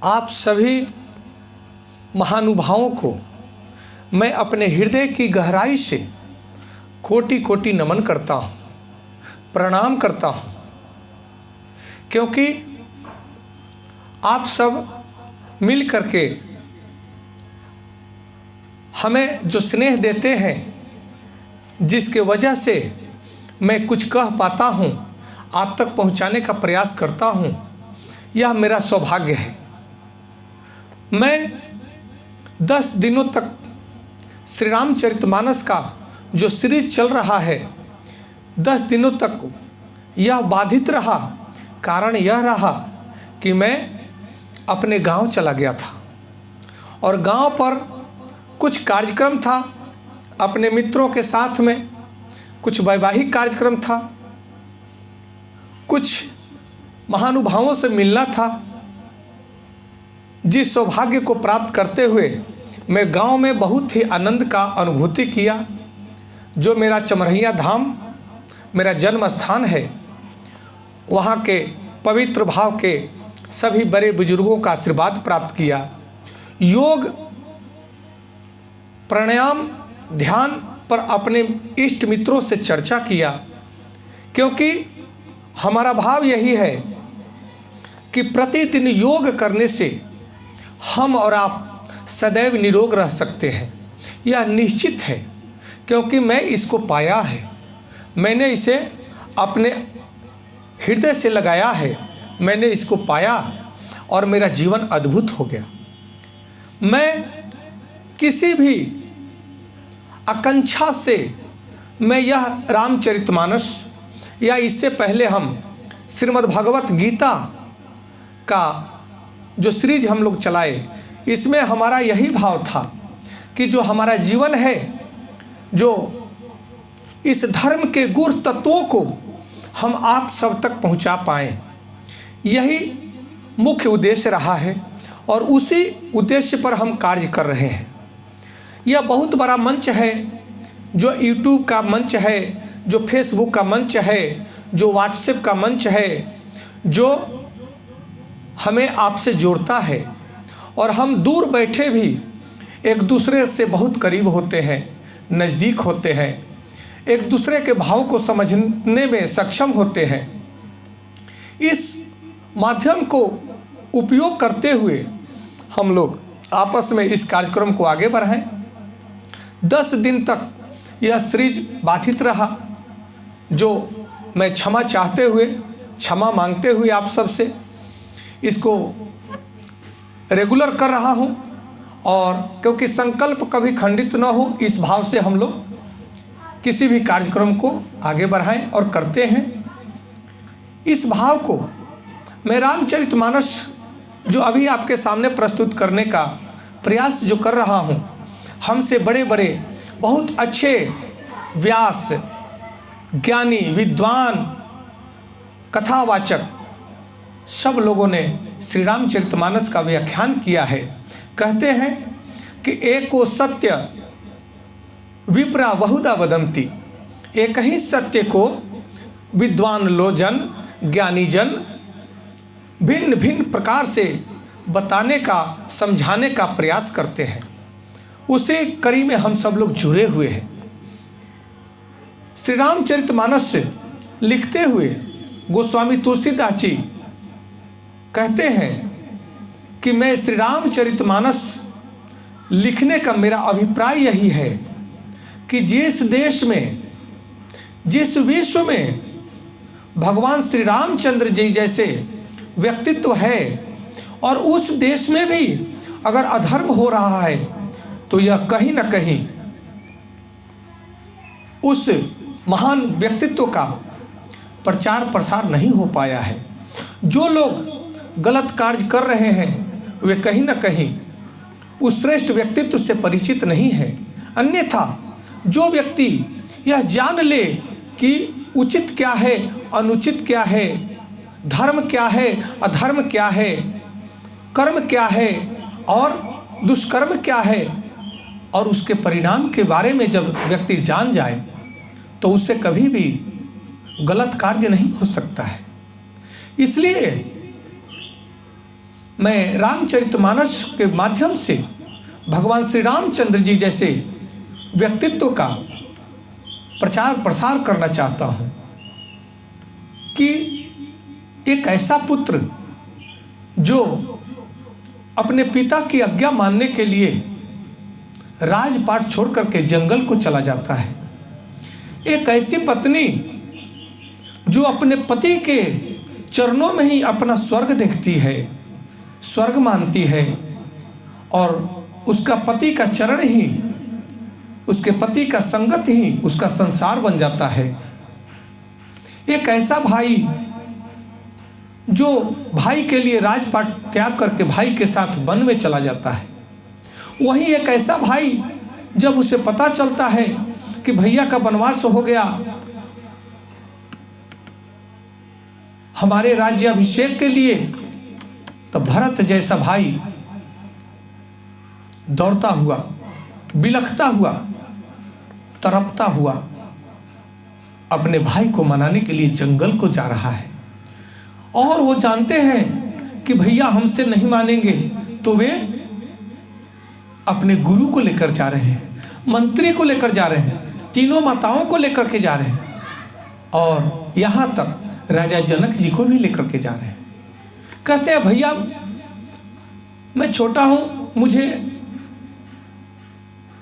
आप सभी महानुभावों को मैं अपने हृदय की गहराई से कोटि कोटि नमन करता हूँ, प्रणाम करता हूँ, क्योंकि आप सब मिल करके हमें जो स्नेह देते हैं, जिसके वजह से मैं कुछ कह पाता हूँ, आप तक पहुँचाने का प्रयास करता हूँ, यह मेरा सौभाग्य है। मैं 10 दिनों तक श्री रामचरितमानस का जो सीरीज चल रहा है, 10 दिनों तक यह बाधित रहा। कारण यह रहा कि मैं अपने गांव चला गया था और गांव पर कुछ कार्यक्रम था, अपने मित्रों के साथ में कुछ वैवाहिक कार्यक्रम था, कुछ महानुभावों से मिलना था। जिस सौभाग्य को प्राप्त करते हुए मैं गांव में बहुत ही आनंद का अनुभूति किया। जो मेरा चमरहिया धाम मेरा जन्म स्थान है, वहाँ के पवित्र भाव के सभी बड़े बुजुर्गों का आशीर्वाद प्राप्त किया। योग, प्राणायाम, ध्यान पर अपने इष्ट मित्रों से चर्चा किया, क्योंकि हमारा भाव यही है कि प्रतिदिन योग करने से हम और आप सदैव निरोग रह सकते हैं। यह निश्चित है, क्योंकि मैं इसको पाया है, मैंने इसे अपने हृदय से लगाया है, मैंने इसको पाया और मेरा जीवन अद्भुत हो गया। मैं किसी भी आकांक्षा से मैं यह रामचरितमानस या इससे पहले हम श्रीमद् भगवत गीता का जो सीरीज हम लोग चलाए, इसमें हमारा यही भाव था कि जो हमारा जीवन है, जो इस धर्म के गूढ़ तत्वों को हम आप सब तक पहुंचा पाएँ, यही मुख्य उद्देश्य रहा है और उसी उद्देश्य पर हम कार्य कर रहे हैं। यह बहुत बड़ा मंच है, जो यूट्यूब का मंच है, जो फेसबुक का मंच है, जो व्हाट्सएप का मंच है, जो हमें आपसे जोड़ता है और हम दूर बैठे भी एक दूसरे से बहुत करीब होते हैं, नज़दीक होते हैं, एक दूसरे के भाव को समझने में सक्षम होते हैं। इस माध्यम को उपयोग करते हुए हम लोग आपस में इस कार्यक्रम को आगे बढ़ाएं। 10 दिन तक यह सीरीज बाधित रहा, जो मैं क्षमा चाहते हुए, क्षमा मांगते हुए आप सबसे इसको रेगुलर कर रहा हूं, और क्योंकि संकल्प कभी खंडित न हो, इस भाव से हम लोग किसी भी कार्यक्रम को आगे बढ़ाएं और करते हैं। इस भाव को मैं रामचरितमानस जो अभी आपके सामने प्रस्तुत करने का प्रयास जो कर रहा हूं, हमसे बड़े बड़े बहुत अच्छे व्यास, ज्ञानी, विद्वान, कथावाचक सब लोगों ने श्री रामचरितमानस का व्याख्यान किया है। कहते हैं कि एको सत्य विप्रा बहुधा वदंती, एक ही सत्य को विद्वान लोजन, ज्ञानी जन भिन्न भिन्न प्रकार से बताने का, समझाने का प्रयास करते हैं। उसी कड़ी में हम सब लोग जुड़े हुए हैं। श्री रामचरितमानस लिखते हुए गोस्वामी तुलसीदास जी कहते हैं कि मैं श्री रामचरितमानस लिखने का मेरा अभिप्राय यही है कि जिस देश में, जिस विश्व में भगवान श्री रामचंद्र जी जैसे व्यक्तित्व है और उस देश में भी अगर अधर्म हो रहा है, तो यह कहीं ना कहीं उस महान व्यक्तित्व का प्रचार प्रसार नहीं हो पाया है। जो लोग गलत कार्य कर रहे हैं, वे कहीं ना कहीं उस श्रेष्ठ व्यक्तित्व से परिचित नहीं है। अन्यथा जो व्यक्ति यह जान ले कि उचित क्या है, अनुचित क्या है, धर्म क्या है, अधर्म क्या है, कर्म क्या है और दुष्कर्म क्या है, और उसके परिणाम के बारे में जब व्यक्ति जान जाए, तो उससे कभी भी गलत कार्य नहीं हो सकता है। इसलिए मैं रामचरितमानस के माध्यम से भगवान श्री रामचंद्र जी जैसे व्यक्तित्व का प्रचार प्रसार करना चाहता हूँ कि एक ऐसा पुत्र जो अपने पिता की आज्ञा मानने के लिए राजपाट छोड़ करके जंगल को चला जाता है, एक ऐसी पत्नी जो अपने पति के चरणों में ही अपना स्वर्ग देखती है, स्वर्ग मानती है, और उसका पति का चरण ही, उसके पति का संगत ही उसका संसार बन जाता है। एक ऐसा भाई जो भाई के लिए राजपाट त्याग करके भाई के साथ वन में चला जाता है। वहीं एक ऐसा भाई जब उसे पता चलता है कि भैया का वनवास हो गया, हमारे राज्य अभिषेक के लिए, तो भरत जैसा भाई दौड़ता हुआ, बिलखता हुआ, तड़पता हुआ अपने भाई को मनाने के लिए जंगल को जा रहा है। और वो जानते हैं कि भैया हमसे नहीं मानेंगे, तो वे अपने गुरु को लेकर जा रहे हैं, मंत्री को लेकर जा रहे हैं, तीनों माताओं को लेकर के जा रहे हैं, और यहाँ तक राजा जनक जी को भी लेकर के जा रहे हैं। कहते हैं भैया मैं छोटा हूँ, मुझे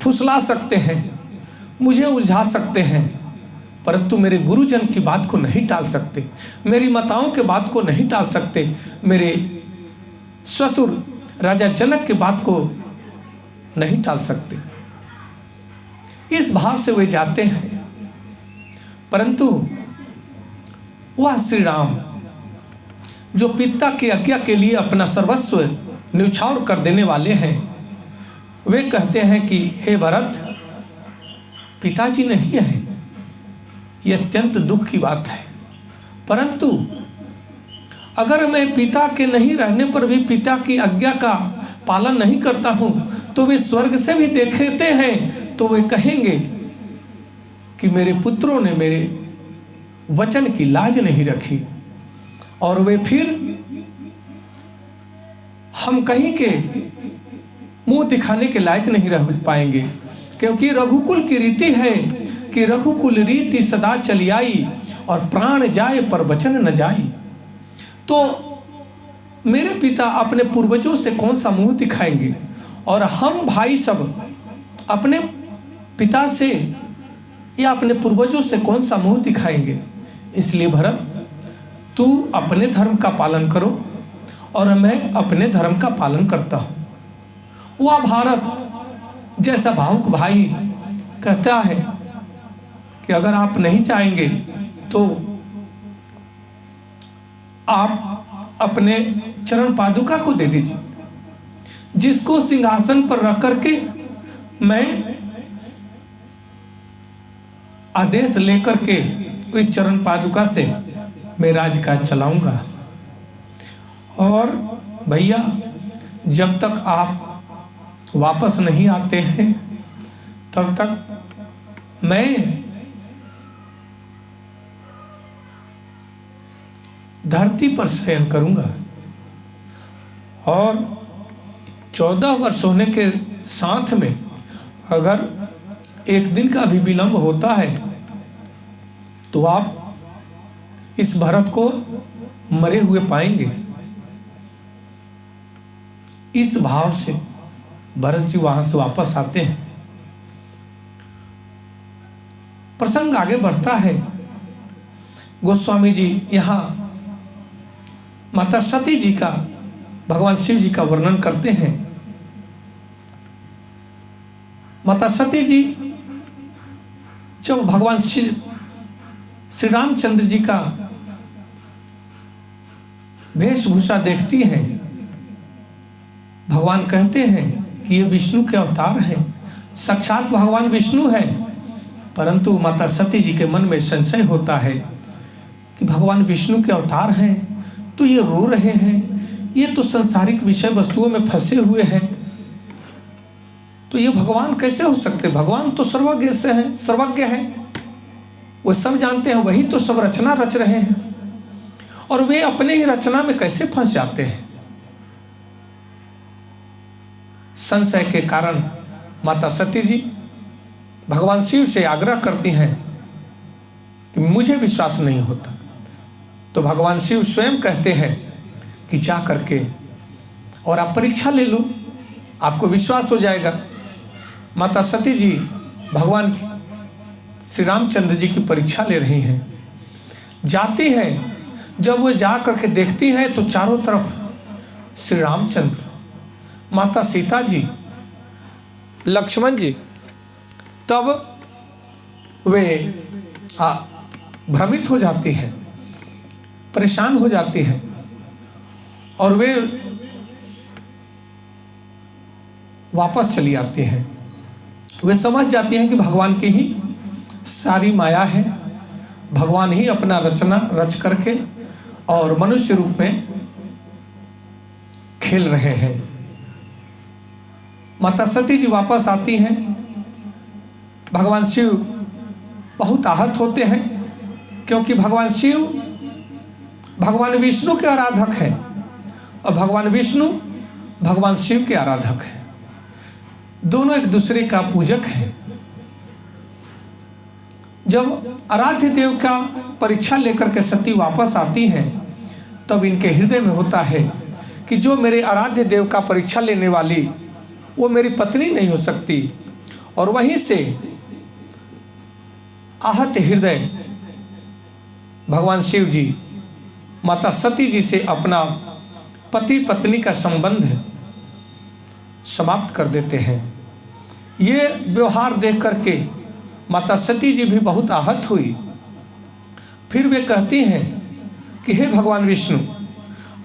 फुसला सकते हैं, मुझे उलझा सकते हैं, परंतु मेरे गुरुजन की बात को नहीं टाल सकते, मेरी माताओं के बात को नहीं टाल सकते, मेरे ससुर राजा जनक की बात को नहीं टाल सकते। इस भाव से वे जाते हैं, परंतु वह श्री राम जो पिता की आज्ञा के लिए अपना सर्वस्व न्यौछावर कर देने वाले हैं, वे कहते हैं कि हे भरत, पिताजी नहीं है, ये अत्यंत दुख की बात है, परंतु अगर मैं पिता के नहीं रहने पर भी पिता की आज्ञा का पालन नहीं करता हूँ, तो वे स्वर्ग से भी देखते हैं तो वे कहेंगे कि मेरे पुत्रों ने मेरे वचन की लाज नहीं रखी, और वे फिर हम कहीं के मुंह दिखाने के लायक नहीं रह पाएंगे, क्योंकि रघुकुल की रीति है कि रघुकुल रीति सदा चली आई, और प्राण जाए पर वचन न जाई। तो मेरे पिता अपने पूर्वजों से कौन सा मुंह दिखाएंगे, और हम भाई सब अपने पिता से या अपने पूर्वजों से कौन सा मुंह दिखाएंगे। इसलिए भरत, तू अपने धर्म का पालन करो और मैं अपने धर्म का पालन करता हूँ। वह भारत जैसा भावुक भाई कहता है कि अगर आप नहीं चाहेंगे तो आप अपने चरण पादुका को दे दीजिए, जिसको सिंहासन पर रख करके मैं आदेश लेकर के इस चरण पादुका से मैं राजकाज चलाऊंगा। और भैया जब तक आप वापस नहीं आते हैं तब तक मैं धरती पर शयन करूंगा, और 14 वर्ष होने के साथ में अगर एक दिन का भी विलंब होता है तो आप इस भरत को मरे हुए पाएंगे। इस भाव से भरत जी वहां से वापस आते हैं। प्रसंग आगे बढ़ता है। गोस्वामी जी यहाँ माता सती जी का, भगवान शिव जी का वर्णन करते हैं। माता सती जी जब भगवान श्री रामचंद्र जी का वेशभूषा देखती हैं, भगवान कहते हैं कि ये विष्णु के अवतार हैं, साक्षात भगवान विष्णु हैं। परंतु माता सती जी के मन में संशय होता है कि भगवान विष्णु के अवतार हैं तो ये रो रहे हैं, ये तो सांसारिक विषय वस्तुओं में फंसे हुए हैं, तो ये भगवान कैसे हो सकते। भगवान तो सर्वज्ञ से हैं, सर्वज्ञ हैं, वो सब जानते हैं, वही तो सब रचना रच रहे हैं, और वे अपने ही रचना में कैसे फंस जाते हैं। संशय के कारण माता सती जी भगवान शिव से आग्रह करती हैं कि मुझे विश्वास नहीं होता। तो भगवान शिव स्वयं कहते हैं कि जा करके और आप परीक्षा ले लो, आपको विश्वास हो जाएगा। माता सती जी भगवान श्री रामचंद्र जी की परीक्षा ले रही हैं। जाती हैं, जब वो जा करके देखती हैं तो चारों तरफ श्री रामचंद्र, माता सीता जी, लक्ष्मण जी, तब वे भ्रमित हो जाती हैं, परेशान हो जाती हैं और वे वापस चली आती हैं। वे समझ जाती हैं कि भगवान की ही सारी माया है, भगवान ही अपना रचना रच करके और मनुष्य रूप में खेल रहे हैं। माता सती जी वापस आती हैं। भगवान शिव बहुत आहत होते हैं, क्योंकि भगवान शिव भगवान विष्णु के आराधक हैं और भगवान विष्णु भगवान शिव के आराधक हैं। दोनों एक दूसरे का पूजक हैं। जब आराध्य देव का परीक्षा लेकर के सती वापस आती हैं, तब इनके हृदय में होता है कि जो मेरे आराध्य देव का परीक्षा लेने वाली वो मेरी पत्नी नहीं हो सकती। और वहीं से आहत हृदय भगवान शिव जी माता सती जी से अपना पति पत्नी का संबंध समाप्त कर देते हैं। ये व्यवहार देख करके माता सती जी भी बहुत आहत हुई। फिर वे कहती हैं कि हे भगवान विष्णु,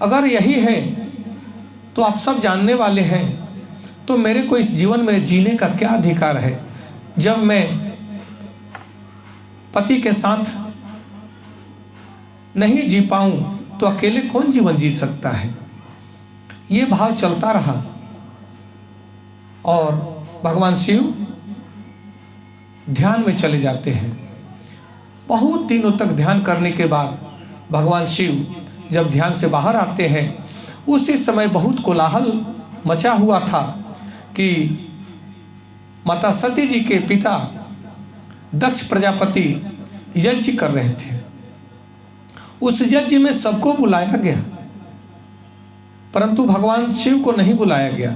अगर यही है तो आप सब जानने वाले हैं, तो मेरे को इस जीवन में जीने का क्या अधिकार है, जब मैं पति के साथ नहीं जी पाऊं तो अकेले कौन जीवन जी सकता है। ये भाव चलता रहा और भगवान शिव ध्यान में चले जाते हैं। बहुत दिनों तक ध्यान करने के बाद भगवान शिव जब ध्यान से बाहर आते हैं, उसी समय बहुत कोलाहल मचा हुआ था कि माता सती जी के पिता दक्ष प्रजापति यज्ञ कर रहे थे। उस यज्ञ में सबको बुलाया गया, परंतु भगवान शिव को नहीं बुलाया गया,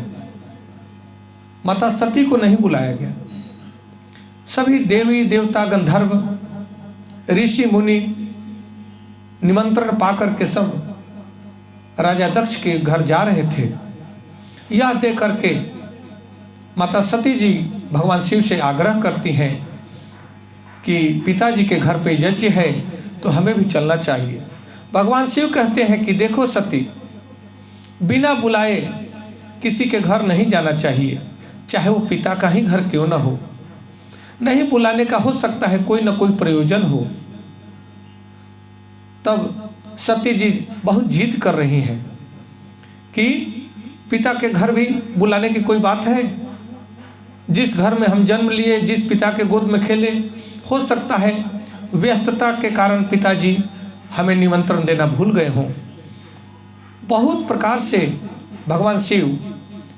माता सती को नहीं बुलाया गया। सभी देवी देवता गंधर्व ऋषि मुनि निमंत्रण पाकर के सब राजा दक्ष के घर जा रहे थे। यह देख करके माता सती जी भगवान शिव से आग्रह करती हैं कि पिताजी के घर पे यज्ञ है तो हमें भी चलना चाहिए। भगवान शिव कहते हैं कि देखो सती, बिना बुलाए किसी के घर नहीं जाना चाहिए, चाहे वो पिता का ही घर क्यों ना हो। नहीं बुलाने का हो सकता है कोई ना कोई प्रयोजन हो। तब सती जी बहुत जिद कर रही हैं कि पिता के घर भी बुलाने की कोई बात है। जिस घर में हम जन्म लिए, जिस पिता के गोद में खेले, हो सकता है व्यस्तता के कारण पिताजी हमें निमंत्रण देना भूल गए हों। बहुत प्रकार से भगवान शिव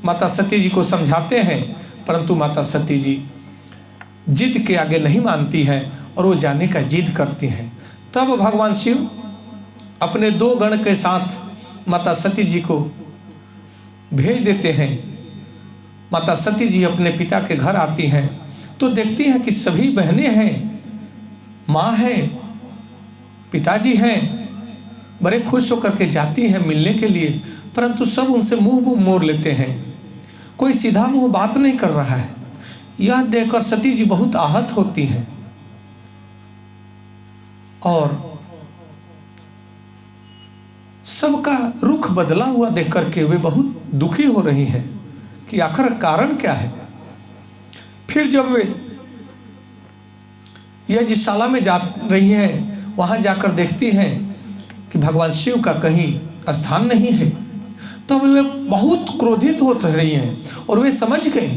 माता सती जी को समझाते हैं, परंतु माता सती जी जिद के आगे नहीं मानती हैं और वो जाने का जिद करती हैं। तब भगवान शिव अपने 2 गण के साथ माता सती जी को भेज देते हैं। माता सती जी अपने पिता के घर आती हैं तो देखती हैं कि सभी बहनें हैं, माँ है, पिताजी हैं। बड़े खुश होकर के जाती हैं मिलने के लिए, परंतु सब उनसे मुंह मोड़ लेते हैं। कोई सीधा मुंह बात नहीं कर रहा है। यह देखकर सती जी बहुत आहत होती हैं और सबका रुख बदला हुआ देख करके वे बहुत दुखी हो रही हैं कि आखिर कारण क्या है। फिर जब वे यज्ञशाला में जा रही हैं, वहां जाकर देखती हैं कि भगवान शिव का कहीं स्थान नहीं है, तो वे बहुत क्रोधित हो रही हैं और वे समझ गए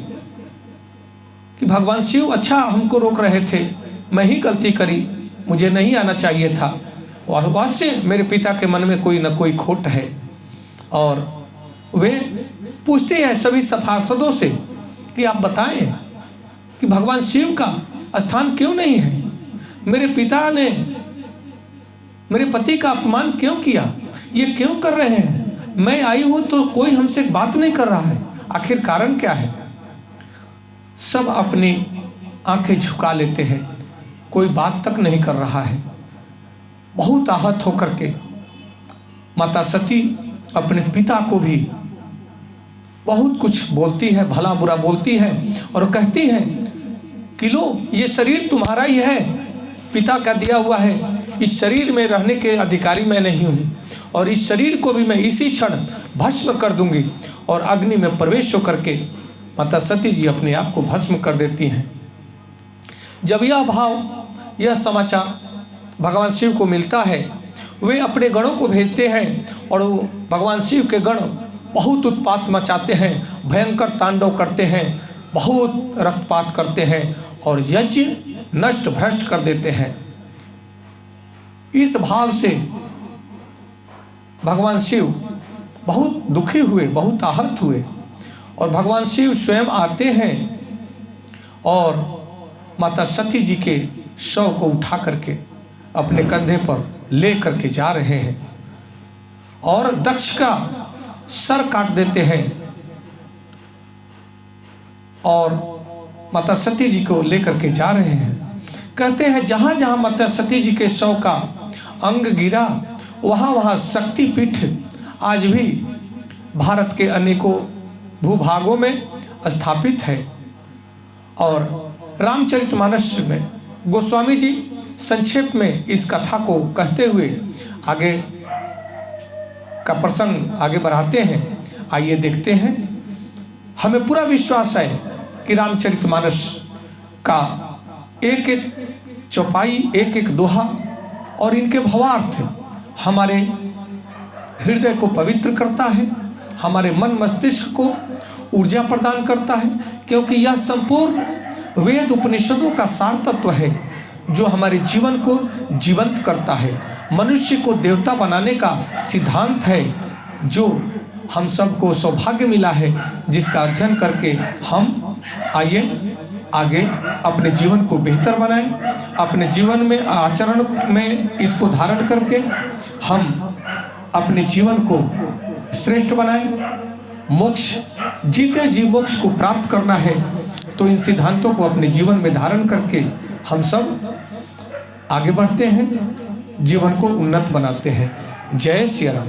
कि भगवान शिव अच्छा हमको रोक रहे थे, मैं ही गलती करी, मुझे नहीं आना चाहिए था। अवश्य मेरे पिता के मन में कोई न कोई खोट है। और वे पूछते हैं सभी सभासदों से कि आप बताएं कि भगवान शिव का स्थान क्यों नहीं है, मेरे पिता ने मेरे पति का अपमान क्यों किया, ये क्यों कर रहे हैं, मैं आई हूँ तो कोई हमसे बात नहीं कर रहा है, आखिर कारण क्या है। सब अपनी आंखें झुका लेते हैं, कोई बात तक नहीं कर रहा है। बहुत आहत होकर के माता सती अपने पिता को भी बहुत कुछ बोलती है, भला बुरा बोलती है और कहती है कि लो ये शरीर तुम्हारा ही है, पिता का दिया हुआ है, इस शरीर में रहने के अधिकारी मैं नहीं हूँ और इस शरीर को भी मैं इसी क्षण भस्म कर दूंगी। और अग्नि में प्रवेश होकर के माता सती जी अपने आप को भस्म कर देती हैं। जब यह समाचार भगवान शिव को मिलता है, वे अपने गणों को भेजते हैं और भगवान शिव के गण बहुत उत्पात मचाते हैं, भयंकर तांडव करते हैं, बहुत रक्तपात करते हैं और यज्ञ नष्ट भ्रष्ट कर देते हैं। इस भाव से भगवान शिव बहुत दुखी हुए, बहुत आहत हुए और भगवान शिव स्वयं आते हैं और माता सती जी के शव को उठा करके अपने कंधे पर ले करके जा रहे हैं और दक्ष का सर काट देते हैं और माता सती जी को लेकर के जा रहे हैं। कहते हैं जहाँ जहाँ माता सती जी के शव का अंग गिरा वहाँ वहाँ शक्तिपीठ आज भी भारत के अनेकों भूभागों में स्थापित है। और रामचरितमानस में गोस्वामी जी संक्षेप में इस कथा को कहते हुए आगे का प्रसंग आगे बढ़ाते हैं। आइए देखते हैं। हमें पूरा विश्वास है कि रामचरितमानस का एक एक चौपाई, एक एक दोहा और इनके भावार्थ हमारे हृदय को पवित्र करता है, हमारे मन मस्तिष्क को ऊर्जा प्रदान करता है, क्योंकि यह संपूर्ण वेद उपनिषदों का सार तत्व है जो हमारे जीवन को जीवंत करता है, मनुष्य को देवता बनाने का सिद्धांत है जो हम सबको सौभाग्य मिला है, जिसका अध्ययन करके हम आइए आगे अपने जीवन को बेहतर बनाएं, अपने जीवन में आचरण में इसको धारण करके हम अपने जीवन को श्रेष्ठ बनाएं। मोक्ष, जीते जी मोक्ष को प्राप्त करना है तो इन सिद्धांतों को अपने जीवन में धारण करके हम सब आगे बढ़ते हैं, जीवन को उन्नत बनाते हैं। जय श्री राम।